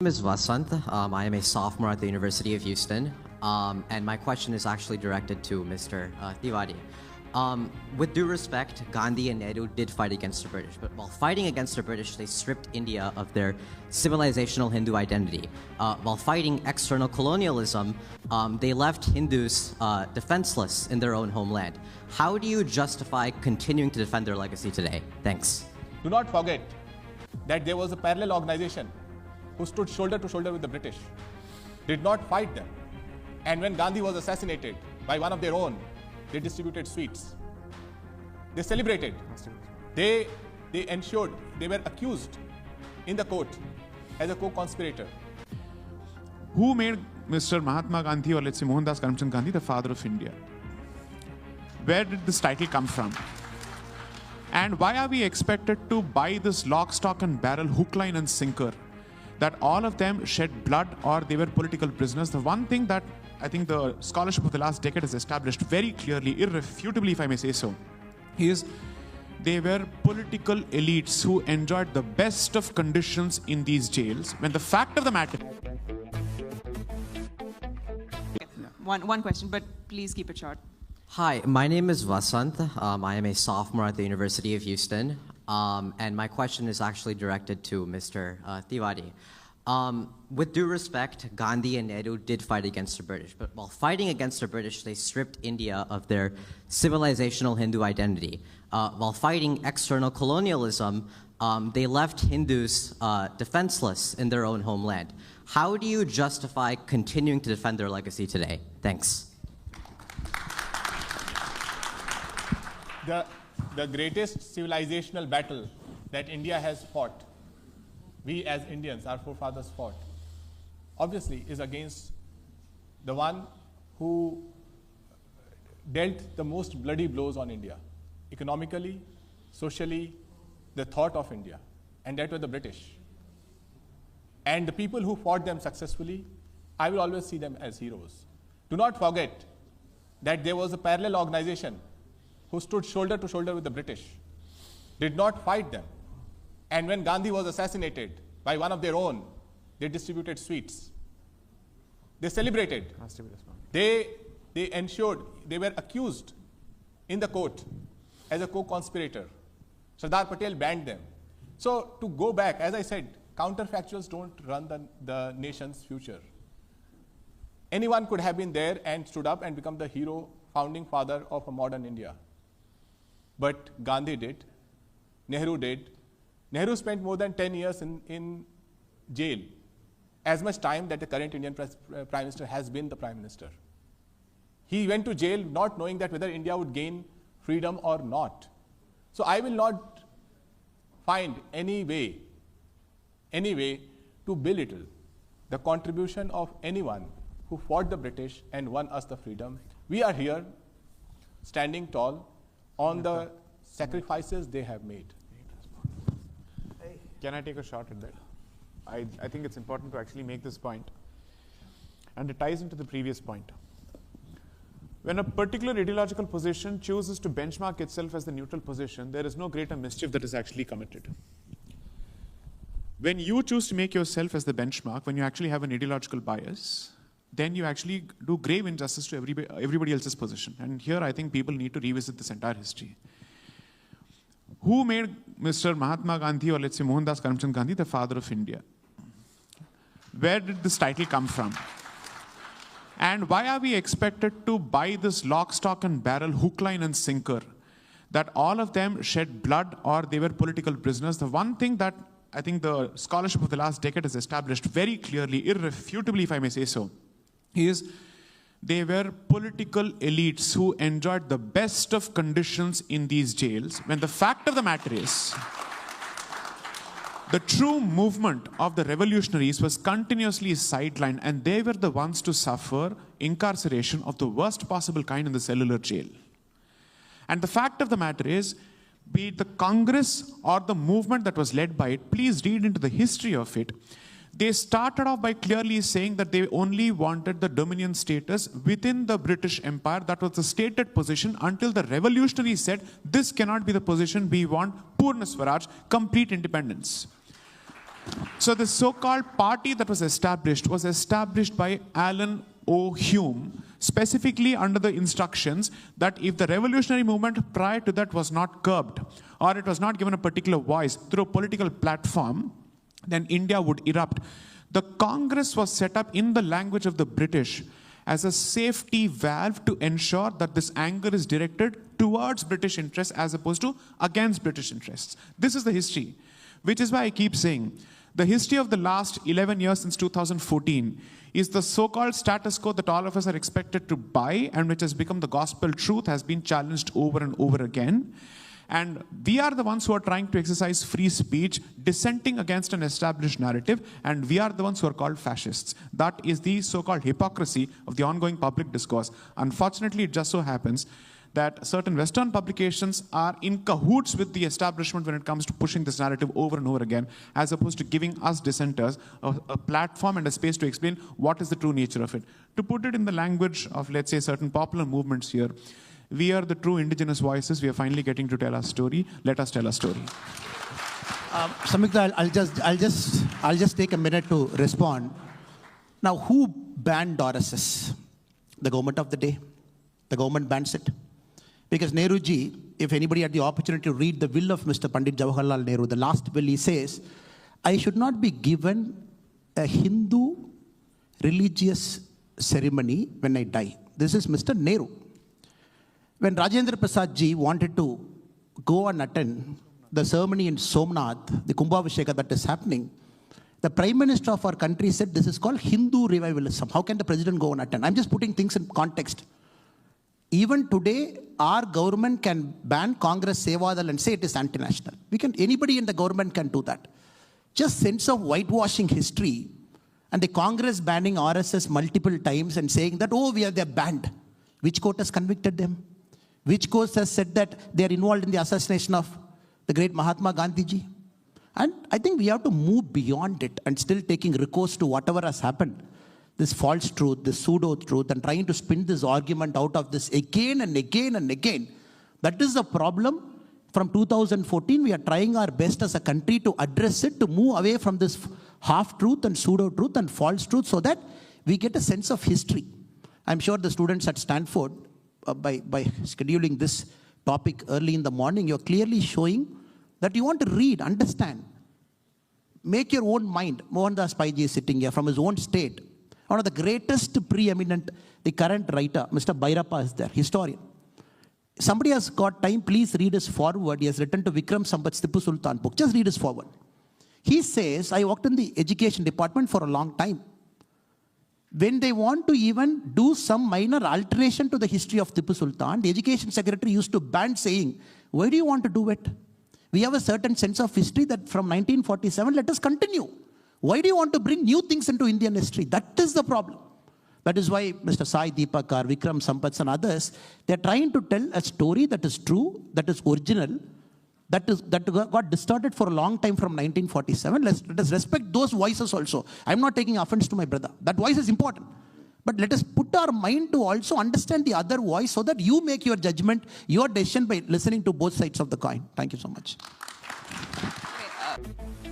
My name is Vasant. I am a sophomore at the University of Houston, and my question is actually directed to Mr. Tiwari. With due respect, Gandhi and Nehru did fight against the British, but while fighting against the British, they stripped India of their civilizational Hindu identity. While fighting external colonialism, they left Hindus defenseless in their own homeland. How do you justify continuing to defend their legacy today? Thanks. Do not forget that there was a parallel organization who stood shoulder to shoulder with the British, did not fight them. And when Gandhi was assassinated by one of their own, they distributed sweets. They celebrated. They ensured, they were accused in the court as a co-conspirator. Who made Mr. Mahatma Gandhi, or let's say Mohandas Karamchand Gandhi, the father of India? Where did this title come from? And why are we expected to buy this lock, stock and barrel, hook, line and sinker, that all of them shed blood or they were political prisoners? The one thing that I think the scholarship of the last decade has established very clearly, irrefutably if I may say so, is they were political elites who enjoyed the best of conditions in these jails, when the fact of the matter... One question, but please keep it short. Hi, my name is Vasant. I am a sophomore at the University of Houston, and my question is actually directed to Mr. Tiwari. With due respect, Gandhi and Nehru did fight against the British, but while fighting against the British, they stripped India of their civilizational Hindu identity. While fighting external colonialism, they left Hindus defenseless in their own homeland. How do you justify continuing to defend their legacy today? Thanks. The greatest civilizational battle that India has fought, we as Indians, our forefathers fought, obviously is against the one who dealt the most bloody blows on India, economically, socially, the thought of India, and that were the British. And the people who fought them successfully, I will always see them as heroes. Do not forget that there was a parallel organization who stood shoulder to shoulder with the British, did not fight them. And when Gandhi was assassinated by one of their own, they distributed sweets. They celebrated. They ensured, they were accused in the court as a co-conspirator. Sardar Patel banned them. So to go back, as I said, counterfactuals don't run the nation's future. Anyone could have been there and stood up and become the hero, founding father of a modern India. But Gandhi did, Nehru did. Nehru spent more than 10 years in jail, as much time that the current Indian Prime Minister has been the Prime Minister. He went to jail not knowing that whether India would gain freedom or not. So I will not find any way to belittle the contribution of anyone who fought the British and won us the freedom. We are here standing tall on the sacrifices they have made. Can I take a shot at that? I think it's important to actually make this point. And it ties into the previous point. When a particular ideological position chooses to benchmark itself as the neutral position, there is no greater mischief that is actually committed. When you choose to make yourself as the benchmark, when you actually have an ideological bias, then you actually do grave injustice to everybody else's position. And here I think people need to revisit this entire history. Who made Mr. Mahatma Gandhi, or let's say Mohandas Karamchand Gandhi, the father of India? Where did this title come from? And why are we expected to buy this lock, stock and barrel, hook, line and sinker, that all of them shed blood or they were political prisoners? The one thing that I think the scholarship of the last decade has established very clearly, irrefutably if I may say so, is they were political elites who enjoyed the best of conditions in these jails, when the fact of the matter is, the true movement of the revolutionaries was continuously sidelined, and they were the ones to suffer incarceration of the worst possible kind in the cellular jail. And the fact of the matter is, be it the Congress or the movement that was led by it, please read into the history of it. They started off by clearly saying that they only wanted the dominion status within the British Empire. That was the stated position until the revolutionaries said, this cannot be the position, we want Purna Swaraj, complete independence. So the so-called party that was established by Alan O. Hume, specifically under the instructions that if the revolutionary movement prior to that was not curbed, or it was not given a particular voice through a political platform, then India would erupt. The Congress was set up in the language of the British as a safety valve to ensure that this anger is directed towards British interests as opposed to against British interests. This is the history, which is why I keep saying the history of the last 11 years since 2014 is the so-called status quo that all of us are expected to buy and which has become the gospel truth has been challenged over and over again. And we are the ones who are trying to exercise free speech, dissenting against an established narrative, and we are the ones who are called fascists. That is the so-called hypocrisy of the ongoing public discourse. Unfortunately, it just so happens that certain Western publications are in cahoots with the establishment when it comes to pushing this narrative over and over again, as opposed to giving us dissenters a platform and a space to explain what is the true nature of it. To put it in the language of, let's say, certain popular movements here, we are the true indigenous voices. We are finally getting to tell our story. Let us tell our story. Samyukta, I'll just take a minute to respond. Now, who banned RSS? The government of the day. The government bans it. Because Nehru ji, if anybody had the opportunity to read the will of Mr. Pandit Jawaharlal Nehru, the last will, he says, I should not be given a Hindu religious ceremony when I die. This is Mr. Nehru. When Rajendra Prasad ji wanted to go and attend the ceremony in Somnath, the Kumbhabhisheka that is happening, the Prime Minister of our country said this is called Hindu revivalism. How can the President go and attend? I'm just putting things in context. Even today, our government can ban Congress Sevadal and say it is anti-national. Anybody in the government can do that. Just sense of whitewashing history and the Congress banning RSS multiple times and saying that, oh, they're banned. Which court has convicted them? Which court has said that they are involved in the assassination of the great Mahatma Gandhi ji? And I think we have to move beyond it and still taking recourse to whatever has happened. This false truth, this pseudo-truth, and trying to spin this argument out of this again and again and again. That is the problem. From 2014, we are trying our best as a country to address it, to move away from this half-truth and pseudo-truth and false truth so that we get a sense of history. I'm sure the students at Stanford, by scheduling this topic early in the morning, you're clearly showing that you want to read, understand, make your own mind. Mohandas Pai ji is sitting here from his own state. One of the greatest preeminent, the current writer, Mr. Bhairappa is there, historian. Somebody has got time, please read his foreword. He has written to Vikram Sampath's Tipu Sultan book. Just read his foreword. He says, I worked in the education department for a long time. When they want to even do some minor alteration to the history of Tipu Sultan, the education secretary used to ban saying, why do you want to do it? We have a certain sense of history that from 1947, let us continue. Why do you want to bring new things into Indian history? That is the problem. That is why Mr. Sai Deepak or Vikram Sampath and others, they're trying to tell a story that is true, that is original, that got distorted for a long time from 1947. Let us respect those voices also. I'm not taking offense to my brother. That voice is important. But let us put our mind to also understand the other voice so that you make your judgment, your decision by listening to both sides of the coin. Thank you so much. Okay,